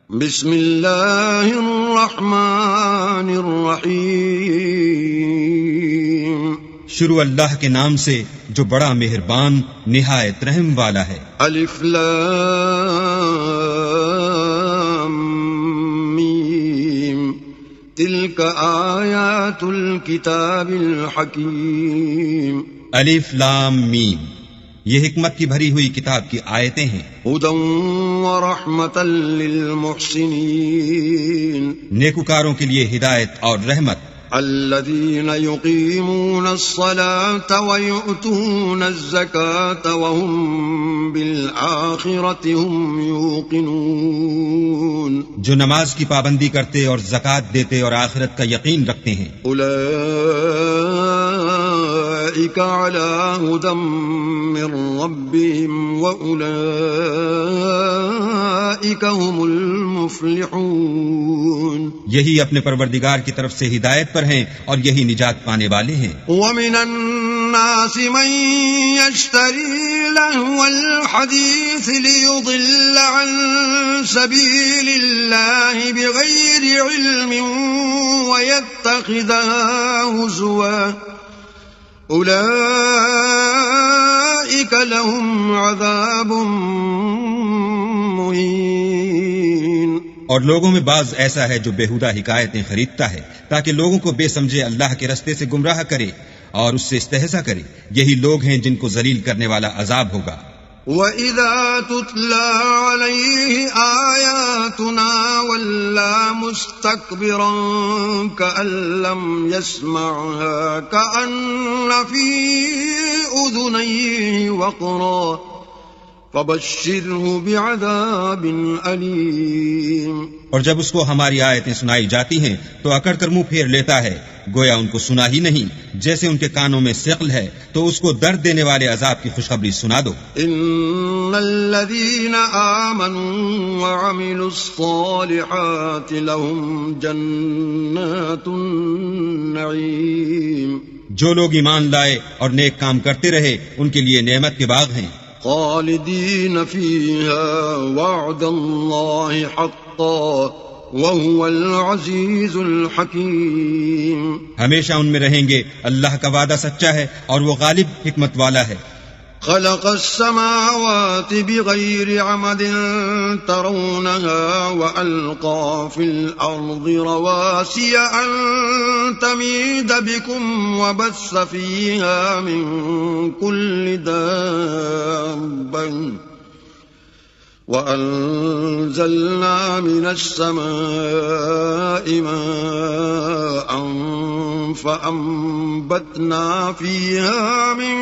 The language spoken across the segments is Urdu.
بسم اللہ الرحمن الرحیم. شروع اللہ کے نام سے جو بڑا مہربان نہایت رحم والا ہے. الف لام میم تلک آیات الکتاب الحکیم. الف لام میم یہ حکمت کی بھری ہوئی کتاب کی آیتیں ہیں. ہدی ورحمۃ للمحسنین نیکوکاروں کے لیے ہدایت اور رحمت. الذین یقیمون الصلاة ویؤتون الزکاة وهم بالآخرة هم یوقنون. جو نماز کی پابندی کرتے اور زکوٰۃ دیتے اور آخرت کا یقین رکھتے ہیں. اولئک علی ھدی من ربهم واولئک هم المفلحون. یہی اپنے پروردگار کی طرف سے ہدایت پر ہیں اور یہی نجات پانے والے ہیں. ومن الناس من يشتري لهو الحديث ليضل عن سبيل الله بغير علم ويتخذها هزوا أولئك لهم عذاب مهين. اور لوگوں میں بعض ایسا ہے جو بیہودہ حکایتیں خریدتا ہے تاکہ لوگوں کو بے سمجھے اللہ کے رستے سے گمراہ کرے اور اس سے استہزاء کرے. یہی لوگ ہیں جن کو ذلیل کرنے والا عذاب ہوگا. وَإِذَا تُتْلَى عَلَيْهِ آيَاتُنَا وَلَّى مُسْتَكْبِرًا كَأَن لَّمْ يَسْمَعْهَا كَأَنَّ فِي أُذُنَيْهِ وَقْرًا فَبَشِّرْهُ بِعَذَابٍ أَلِيمٍ. اور جب اس کو ہماری آیتیں سنائی جاتی ہیں تو اکڑ کر منہ پھیر لیتا ہے گویا ان کو سنا ہی نہیں. جیسے ان کے کانوں میں ثقل ہے تو اس کو درد دینے والے عذاب کی خوشخبری سنا دو. ان الذين آمنوا وعملوا الصالحات لهم جنات النعيم. جو لوگ ایمان لائے اور نیک کام کرتے رہے ان کے لیے نعمت کے باغ ہیں. خالدین فیہا وعد اللہ حقا وهو العزیز الحکیم. ہمیشہ ان میں رہیں گے. اللہ کا وعدہ سچا ہے اور وہ غالب حکمت والا ہے. خلق السماوات بغير عمد ترونها وألقى في الأرض رواسي أن تميد بكم وبث فيها من كل دابة وأنزلنا من السماء ماء فأنبتنا فيها من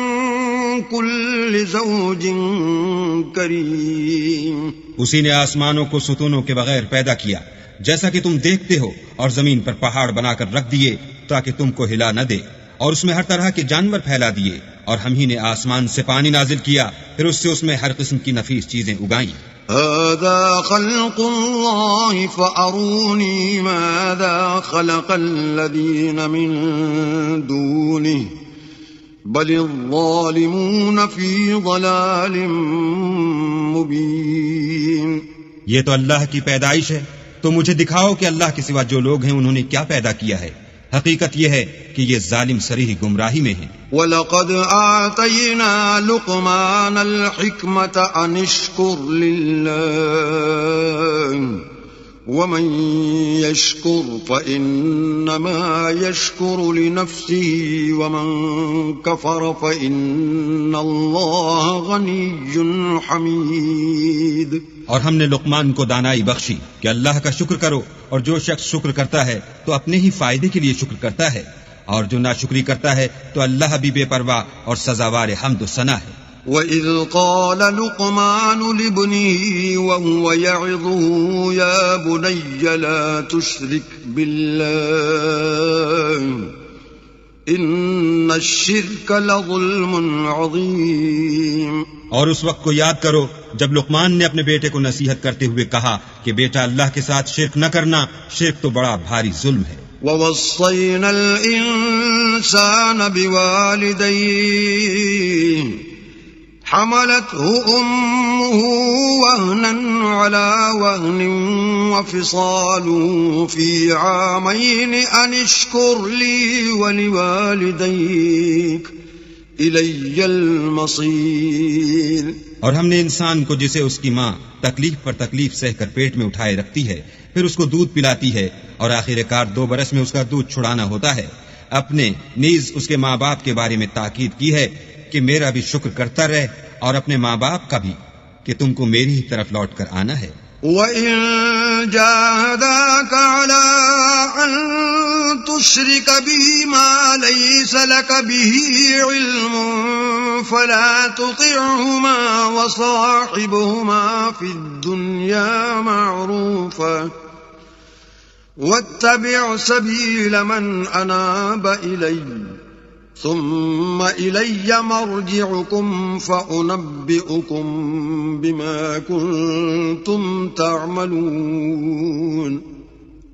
كل زوج کریم. اسی نے آسمانوں کو ستونوں کے بغیر پیدا کیا جیسا کہ تم دیکھتے ہو اور زمین پر پہاڑ بنا کر رکھ دیے تاکہ تم کو ہلا نہ دے اور اس میں ہر طرح کے جانور پھیلا دیے اور ہم ہی نے آسمان سے پانی نازل کیا پھر اس میں ہر قسم کی نفیس چیزیں اگائیں. هذا خلق الله فأروني ماذا خلق الذين من دونه بل الظالمون في ضلال مبين. یہ تو اللہ کی پیدائش ہے تو مجھے دکھاؤ کہ اللہ کے سوا جو لوگ ہیں انہوں نے کیا پیدا کیا ہے. حقیقت یہ ہے کہ یہ ظالم صریح گمراہی میں ہیں. وَلَقَدْ آتَيْنَا لُقْمَانَ الْحِكْمَةَ أَنِ اشْكُرْ لِلَّهِ وَمَنْ يَشْكُرْ فَإِنَّمَا يَشْكُرُ لِنَفْسِهِ وَمَنْ كَفَرَ فَإِنَّ اللَّهَ غَنِيٌّ حَمِيدٌ. اور ہم نے لقمان کو دانائی بخشی کہ اللہ کا شکر کرو اور جو شخص شکر کرتا ہے تو اپنے ہی فائدے کے لیے شکر کرتا ہے اور جو ناشکری کرتا ہے تو اللہ بھی بے پرواہ اور سزاوار حمد و ثنا ہے. وَإِذْ قَالَ لُقْمَانُ لِابْنِهِ وَهُوَ يَعِظُهُ يَا بُنَيَّ لَا تُشْرِكْ بِاللَّهِ إِنَّ الشِّرْكَ لَظُلْمٌ عَظِيمٌ. اور اس وقت کو یاد کرو جب لقمان نے اپنے بیٹے کو نصیحت کرتے ہوئے کہا کہ بیٹا اللہ کے ساتھ شرک نہ کرنا، شرک تو بڑا بھاری ظلم ہے. وَوَصَّيْنَا الْإِنسَانَ بِوَالِدَيْهِ حملته أمه وهنا على وهن وفصاله في عامين أن اشكر لي ولوالديك إلي المصير. اور ہم نے انسان کو جسے اس کی ماں تکلیف پر تکلیف سہ کر پیٹ میں اٹھائے رکھتی ہے، پھر اس کو دودھ پلاتی ہے اور آخر کار 2 برس میں اس کا دودھ چھڑانا ہوتا ہے، اپنے نیز اس کے ماں باپ کے بارے میں تاکید کی ہے کہ میرا بھی شکر کرتا رہے اور اپنے ماں باپ کا بھی کہ تم کو میری ہی طرف لوٹ کر آنا ہے. وَإِن جَاهَدَاكَ عَلَىٰ أَن تُشْرِكَ بِي مَا لَيْسَ لَكَ بِهِ عِلْمٌ فَلَا تُطِعْهُمَا وَصَاحِبْهُمَا فِي الدُّنْيَا مَعْرُوفًا وَاتَّبِعْ سَبِيلَ مَنْ أَنَابَ إِلَيَّ ثم إلي مرجعكم فأنبئكم بما كنتم تعملون.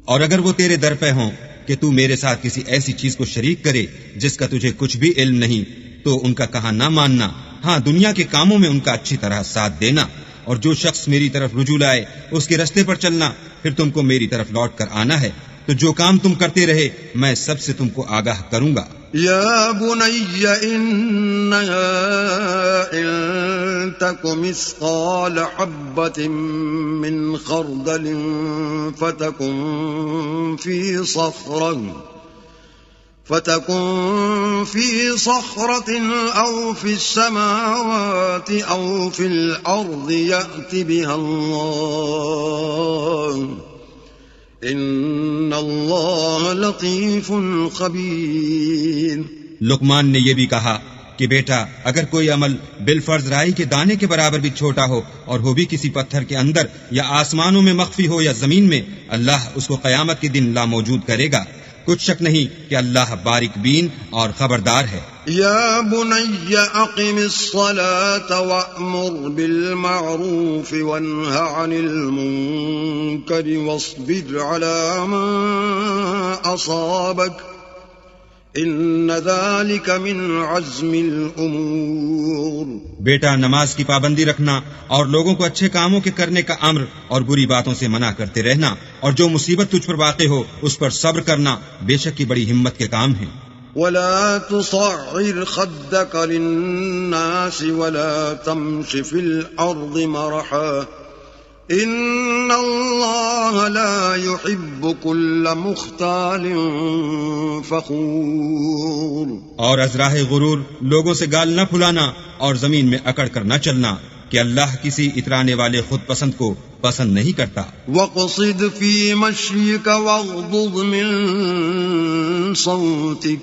اور اگر وہ تیرے در پہ ہوں کہ تو میرے ساتھ کسی ایسی چیز کو شریک کرے جس کا تجھے کچھ بھی علم نہیں تو ان کا کہا نہ ماننا، ہاں دنیا کے کاموں میں ان کا اچھی طرح ساتھ دینا، اور جو شخص میری طرف رجوع لائے اس کے رستے پر چلنا، پھر تم کو میری طرف لوٹ کر آنا ہے، تو جو کام تم کرتے رہے میں سب سے تم کو آگاہ کروں گا. يا بني إنها إن تك مثقال حبة من خردل فتكن في صخرة أو في السماوات أو في الأرض يأت بها الله ان اللہ لطیف خبیر. لقمان نے یہ بھی کہا کہ بیٹا اگر کوئی عمل بالفرض رائی کے دانے کے برابر بھی چھوٹا ہو اور ہو بھی کسی پتھر کے اندر یا آسمانوں میں مخفی ہو یا زمین میں، اللہ اس کو قیامت کے دن لاموجود کرے گا. کچھ شک نہیں کہ اللہ باریک بین اور خبردار ہے. یا بنی اقم الصلاة وأمر بالمعروف وانہ عن المنکر واصبر على ما اصابک ان ذلك من عزم الامور. بیٹا نماز کی پابندی رکھنا اور لوگوں کو اچھے کاموں کے کرنے کا امر اور بری باتوں سے منع کرتے رہنا، اور جو مصیبت تجھ پر واقع ہو اس پر صبر کرنا بے شک کی بڑی ہمت کے کام ہیں. ولا تصعر خدك للناس ولا تمش في الأرض مرحا ان اللہ لا يحب كل مختال فخور. اور از راہ غرور لوگوں سے گال نہ پھلانا اور زمین میں اکڑ کر نہ چلنا کہ اللہ کسی اترانے والے خود پسند کو پسند نہیں کرتا. وَاقْصِدْ فِي مَشْيِكَ وَاغْضُضْ مِن صَوْتِكَ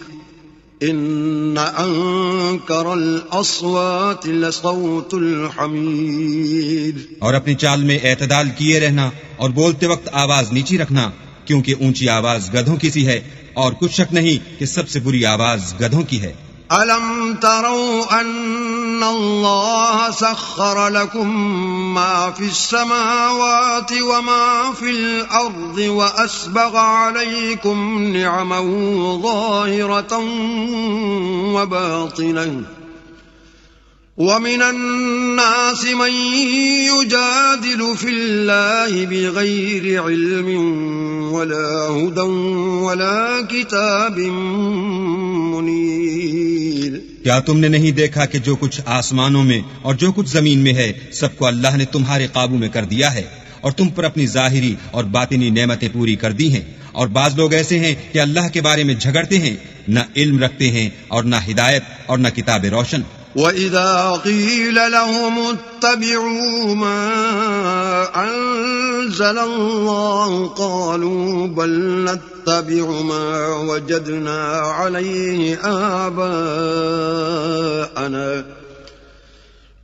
إِنَّ أَنكَرَ الْأَصْوَاتِ لَصَوْتُ الْحَمِيرِ. اور اپنی چال میں اعتدال کیے رہنا اور بولتے وقت آواز نیچی رکھنا، کیونکہ اونچی آواز گدھوں کی سی ہے، اور کچھ شک نہیں کہ سب سے بری آواز گدھوں کی ہے. أَلَمْ تَرَوْا أَنَّ اللَّهَ سَخَّرَ لَكُم مَّا فِي السَّمَاوَاتِ وَمَا فِي الْأَرْضِ وَأَسْبَغَ عَلَيْكُمْ نِعَمَهُ ظَاهِرَةً وَبَاطِنَةً وَمِنَ النَّاسِ مَن يُجَادِلُ فِي اللَّهِ بِغَيْرِ عِلْمٍ وَلَا هُدًى وَلَا كِتَابٍ مُنِيرٍ. کیا تم نے نہیں دیکھا کہ جو کچھ آسمانوں میں اور جو کچھ زمین میں ہے سب کو اللہ نے تمہارے قابو میں کر دیا ہے، اور تم پر اپنی ظاہری اور باطنی نعمتیں پوری کر دی ہیں، اور بعض لوگ ایسے ہیں کہ اللہ کے بارے میں جھگڑتے ہیں، نہ علم رکھتے ہیں اور نہ ہدایت اور نہ کتاب روشن. وَإِذَا قِيلَ لَهُمُ اتَّبِعُوا مَا أَنزَلَ اللَّهُ قَالُوا بَلْ نَتَّبِعُ مَا وَجَدْنَا عَلَيْهِ آبَاءَنَا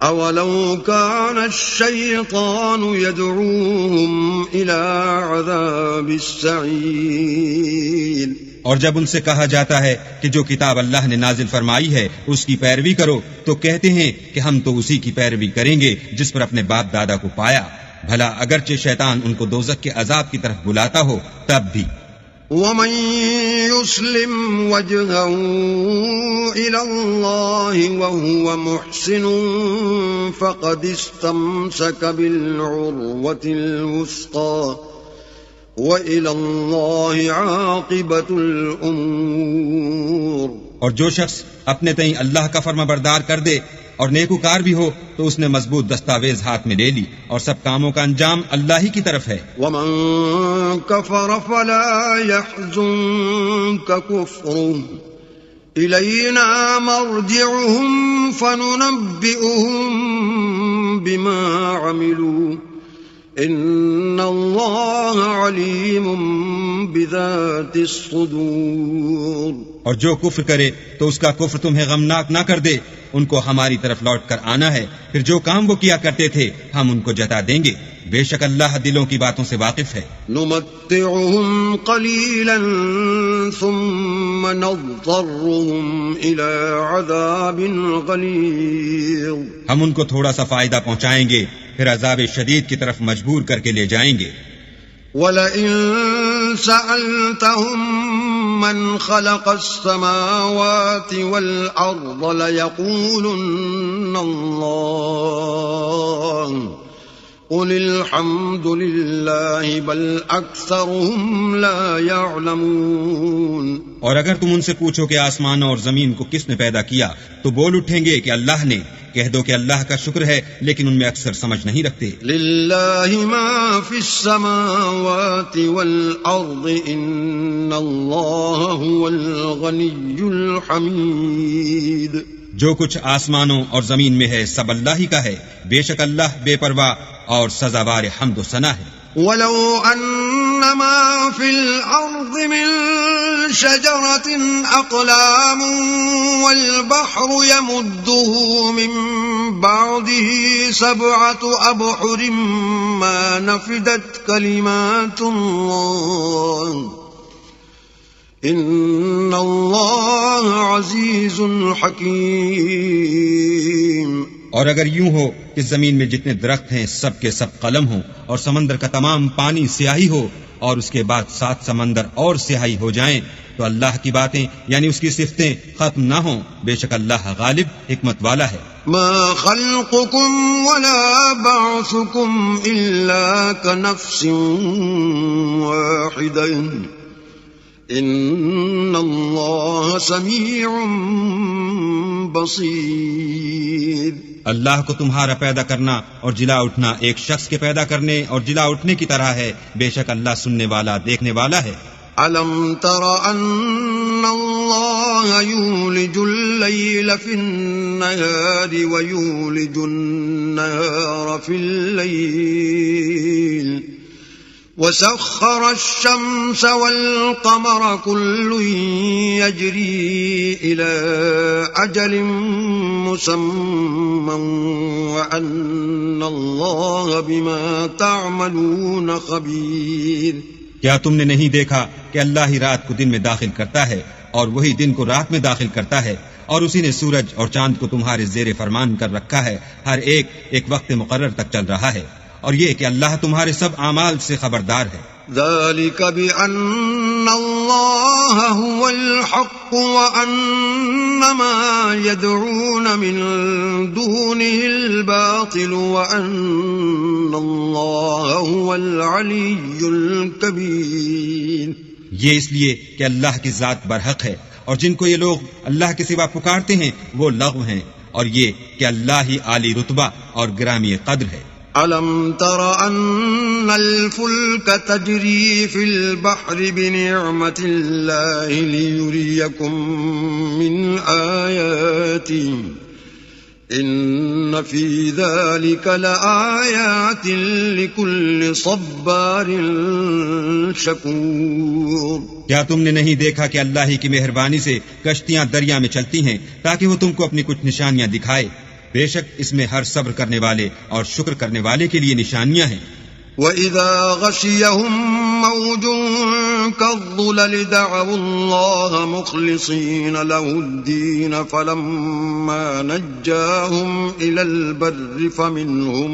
أَوَلَوْ كَانَ الشَّيْطَانُ يَدْعُوهُمْ إِلَى عَذَابِ السَّعِيرِ. اور جب ان سے کہا جاتا ہے کہ جو کتاب اللہ نے نازل فرمائی ہے اس کی پیروی کرو تو کہتے ہیں کہ ہم تو اسی کی پیروی کریں گے جس پر اپنے باپ دادا کو پایا. بھلا اگرچہ شیطان ان کو دوزخ کے عذاب کی طرف بلاتا ہو تب بھی. ومن يسلم وجهه إلى الله وهو محسن فقد استمسك بالعروة الوثقى وإلى الله عاقبة الأمور. اور جو شخص اپنے تئیں اللہ کا فرما بردار کر دے اور نیکوکار بھی ہو تو اس نے مضبوط دستاویز ہاتھ میں لے لی اور سب کاموں کا انجام اللہ ہی کی طرف ہے. ومن كفر فلا يحزنك كفره إلينا مرجعهم فننبئهم بما عملوا إن الله عليم بذات الصدور. اور جو کفر کرے تو اس کا کفر تمہیں غمناک نہ کر دے، ان کو ہماری طرف لوٹ کر آنا ہے، پھر جو کام وہ کیا کرتے تھے ہم ان کو جتا دیں گے، بے شک اللہ دلوں کی باتوں سے واقف ہے. نمتعهم قليلا ثم نضطرهم إلى عذاب غليظ. ہم ان کو تھوڑا سا فائدہ پہنچائیں گے پھر عذاب شدید کی طرف مجبور کر کے لے جائیں گے. وَلَئِن سَأَلْتَهُم مَّنْ خَلَقَ السَّمَاوَاتِ وَالْأَرْضَ لَيَقُولُنَّ اللَّهُ قُلِ الْحَمْدُ لِلَّهِ بَلْ أَكْثَرُهُمْ لَا يَعْلَمُونَ. اور اگر تم ان سے پوچھو کہ آسمانوں اور زمین کو کس نے پیدا کیا تو بول اٹھیں گے کہ اللہ نے. کہہ دو کہ اللہ کا شکر ہے لیکن ان میں اکثر سمجھ نہیں رکھتے. للہ ما فی السماوات والارض ان اللہ هو الغنی الحمید. جو کچھ آسمانوں اور زمین میں ہے سب اللہ ہی کا ہے، بے شک اللہ بے پرواہ اور سزاوار حمد و ثنا ہے. ولو ان ما في الارض من شجرة اقلام والبحر يمده من بعده 7 أبحر ما نفدت كلمات الله ان اللہ عزیز حکیم. اور اگر یوں ہو کہ زمین میں جتنے درخت ہیں سب کے سب قلم ہوں اور سمندر کا تمام پانی سیاہی ہو اور اس کے بعد 7 سمندر اور سیاہی ہو جائیں تو اللہ کی باتیں یعنی اس کی صفتیں ختم نہ ہوں، بے شک اللہ غالب حکمت والا ہے. ما خلقكم ولا بعثكم الا كنفس واحدة ان اللہ سمیع بصیر. اللہ کو تمہارا پیدا کرنا اور جلا اٹھنا ایک شخص کے پیدا کرنے اور جلا اٹھنے کی طرح ہے، بے شک اللہ سننے والا دیکھنے والا ہے. أَلَمْ تَرَ أَنَّ اللَّهَ يُولِجُ اللَّيْلَ فِي النَّهَارِ وَيُولِجُ النَّهَارَ فِي اللَّيْلِ وَسَخَّرَ الشَّمْسَ وَالْقَمَرَ كُلٌّ يَجْرِي إِلَى أَجَلٍ مُّسَمًّى وَأَنَّ اللَّهَ بِمَا تَعْمَلُونَ خَبِيرٌ. کیا تم نے نہیں دیکھا کہ اللہ ہی رات کو دن میں داخل کرتا ہے اور وہی دن کو رات میں داخل کرتا ہے، اور اسی نے سورج اور چاند کو تمہارے زیر فرمان کر رکھا ہے، ہر ایک وقت مقرر تک چل رہا ہے، اور یہ کہ اللہ تمہارے سب اعمال سے خبردار ہے. ذلك بأن الله هو الحق وأن ما يدعون من دونه الباطل وأن الله هو العلي الكبير. یہ اس لیے کہ اللہ کی ذات برحق ہے اور جن کو یہ لوگ اللہ کے سوا پکارتے ہیں وہ لغو ہیں، اور یہ کہ اللہ ہی عالی رتبہ اور گرامی قدر ہے. أَلَمْ تَرَ أَنَّ الْفُلْكَ تَجْرِي فِي الْبَحْرِ بِنِعْمَةِ اللَّهِ لِيُرِيَكُم مِّنْ آيَاتِهِ إِنَّ فِي ذَلِكَ لَآيَاتٍ لِكُلِّ صَبَّارٍ شَكُورٍ. کیا تم نے نہیں دیکھا کہ اللہ ہی کی مہربانی سے کشتیاں دریا میں چلتی ہیں تاکہ وہ تم کو اپنی کچھ نشانیاں دکھائے؟ بے شک اس میں ہر صبر کرنے والے اور شکر کرنے والے کے لیے نشانیاں ہیں. وَإِذَا غَشِيَهُم مَّوْجٌ كَالظُّلَلِ دَعَوُا اللَّهَ مُخْلِصِينَ لَهُ الدِّينَ فَلَمَّا نَجَّاهُمْ إِلَى الْبَرِّ فَمِنْهُم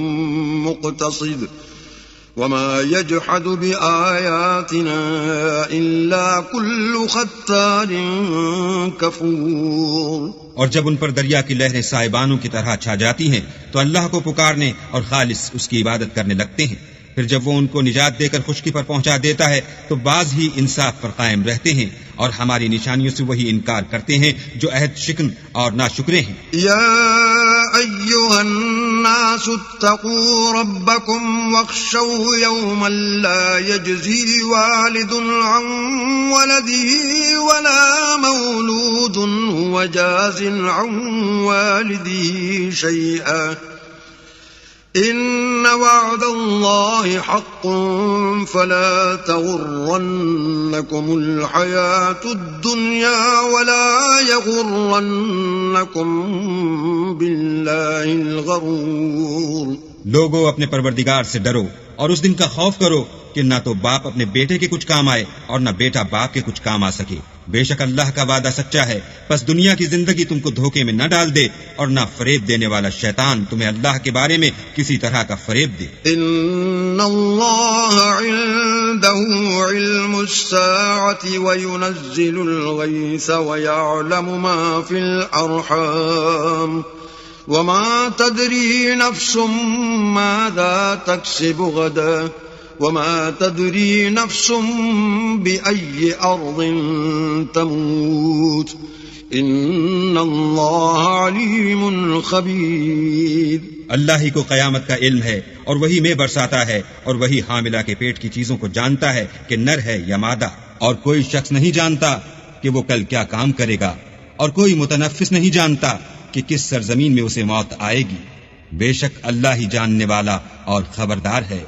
مُّقْتَصِدٌ وما يجحد بآياتنا إلا كل ختار كفور. اور جب ان پر دریا کی لہریں سائبانوں کی طرح چھا جاتی ہیں تو اللہ کو پکارنے اور خالص اس کی عبادت کرنے لگتے ہیں. پھر جب وہ ان کو نجات دے کر خشکی پر پہنچا دیتا ہے تو بعض ہی انصاف پر قائم رہتے ہیں اور ہماری نشانیوں سے وہی انکار کرتے ہیں جو عہد شکن اور ناشکرے ہیں. یا ایھا الناس اتقوا ربکم واخشوا یوما لا یجزی والد عن ولده ولا مولود هو جاز عن والده شیئا إن وعد الله حق فلا تغرنكم الحياة الدنيا ولا يغرنكم بالله الغرور. لوگو اپنے پروردگار سے ڈرو اور اس دن کا خوف کرو کہ نہ تو باپ اپنے بیٹے کے کچھ کام آئے اور نہ بیٹا باپ کے کچھ کام آ سکے. بے شک اللہ کا وعدہ سچا ہے، پس دنیا کی زندگی تم کو دھوکے میں نہ ڈال دے اور نہ فریب دینے والا شیطان تمہیں اللہ کے بارے میں کسی طرح کا فریب دے. ان اللہ عنده علم الساعة وينزل الغيث ويعلم ما في الارحام وما تدري نفس ماذا تكسب غدا وما تدري نفس بأي أرض تموت إن الله عليم خبير. اللہ ہی کو قیامت کا علم ہے اور وہی میں برساتا ہے اور وہی حاملہ کے پیٹ کی چیزوں کو جانتا ہے کہ نر ہے یا مادہ، اور کوئی شخص نہیں جانتا کہ وہ کل کیا کام کرے گا، اور کوئی متنفس نہیں جانتا کہ کس سرزمین میں اسے موت آئے گی. بے شک اللہ ہی جاننے والا اور خبردار ہے.